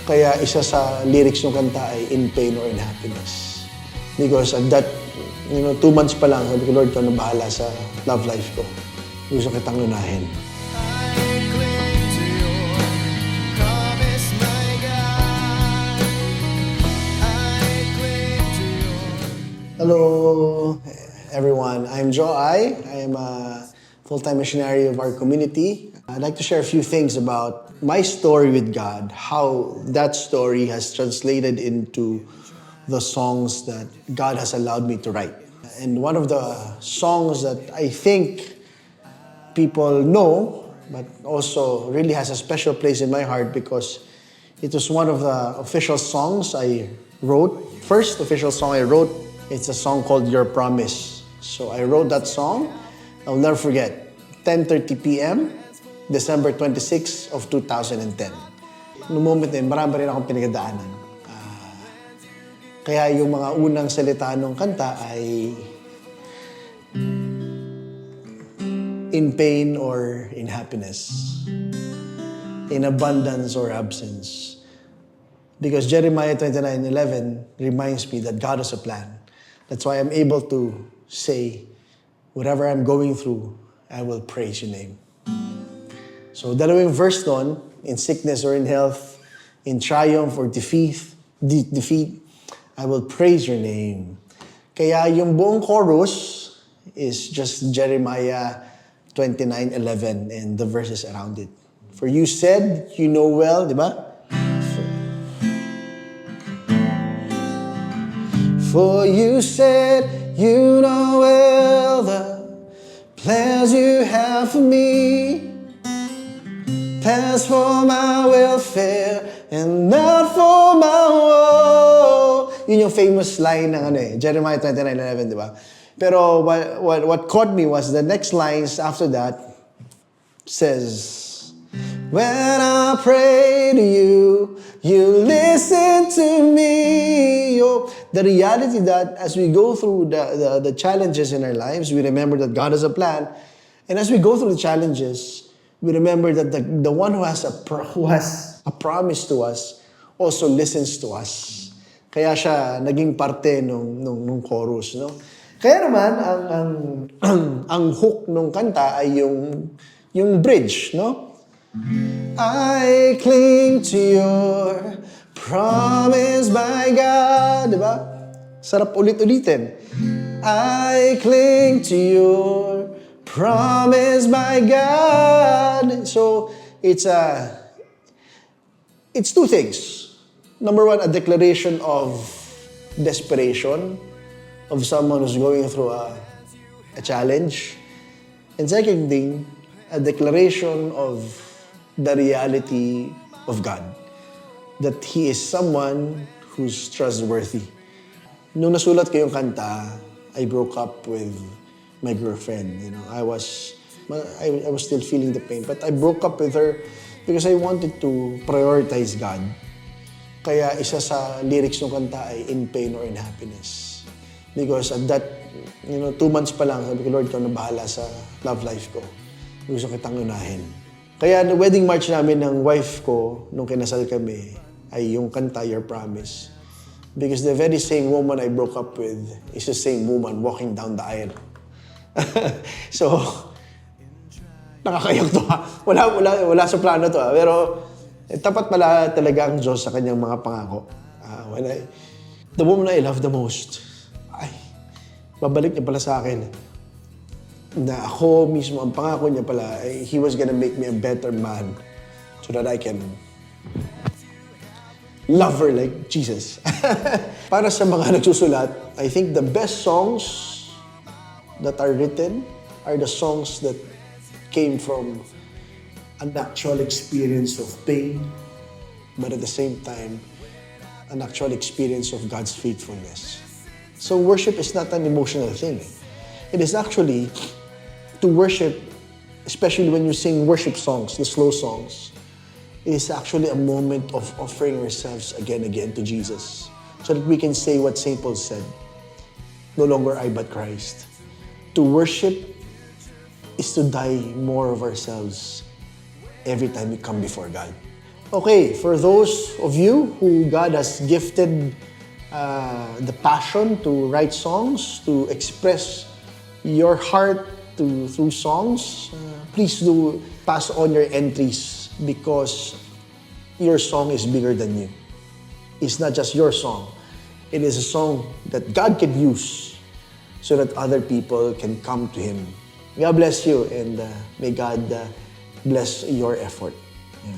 Kaya isa sa lyrics ng kanta ay in pain or in happiness. Because at that, 2 months pa lang, sabi ko, Lord, ikaw na bahala sa love life ko. Gusto kitang lunahin. Hello, everyone. I'm Joe I am a full-time missionary of our community. I'd like to share a few things about my story with God, how that story has translated into the songs that God has allowed me to write. And one of the songs that I think people know, but also really has a special place in my heart because it was one of the official songs I wrote. First official song I wrote, it's a song called Your Promise. So I wrote that song, I'll never forget, 10:30 p.m., December 26 of 2010. Noong moment na yun, marami rin akong pinagdaanan. Kaya yung mga unang salita ng kanta ay in pain or in happiness, in abundance or absence. Because Jeremiah 29:11 reminds me that God has a plan. That's why I'm able to say, whatever I'm going through, I will praise your name. So, dalawang verse doon, in sickness or in health, in triumph or defeat, I will praise your name. Kaya yung buong chorus is just Jeremiah 29:11 and the verses around it. For you said, you know well, di ba? For you said, you know well the plans you have for me, plans for my welfare and not for my woe. Yun yung famous line ng Jeremiah 29:11, di ba? Pero what caught me was the next lines after that says, when I pray to you, you listen to me. The reality that as we go through the challenges in our lives, we remember that God has a plan. And as we go through the challenges, we remember that the one who has a promise to us also listens to us. Kaya siya naging parte nung chorus, no? Kaya naman ang hook nung kanta ay yung bridge, no? I cling to your promise, my God. Diba? Sarap ulit-ulitin. I cling to your promise, my God. So, it's two things. Number one, a declaration of desperation of someone who's going through a challenge. And second thing, a declaration of the reality of God. That He is someone who's trustworthy. Nung nasulat ko yung kanta, I broke up with my girlfriend. I was still feeling the pain. But I broke up with her because I wanted to prioritize God. Kaya isa sa lyrics ng kanta ay in pain or in happiness. Because at that, 2 months pa lang, sabi ko, Lord, ikaw na bahala sa love life ko. Gusto kitang lunahin. Kaya the wedding march namin ng wife ko, nung kinasal kami, ay yung kanta, Your Promise. Because the very same woman I broke up with is the same woman walking down the aisle. So, nakakayak to ha. Wala sa plano to ha. Pero, tapat pala talaga ang Diyos sa kanyang mga pangako. The woman I love the most, babalik niya pala sa akin na ako mismo, ang pangako niya pala, He was gonna make me a better man so that I can love her like Jesus. Para sa mga nagsusulat, I think the best songs that are written are the songs that came from an actual experience of pain, but at the same time, an actual experience of God's faithfulness. So worship is not an emotional thing. It is actually to worship, especially when you sing worship songs, the slow songs, it is actually a moment of offering ourselves again to Jesus so that we can say what St. Paul said, no longer I but Christ. To worship is to die more of ourselves every time we come before God. Okay, for those of you who God has gifted the passion to write songs, to express your heart through songs, please do pass on your entries because your song is bigger than you. It's not just your song. It is a song that God can use so that other people can come to Him. God bless you and may God bless your effort. Yeah.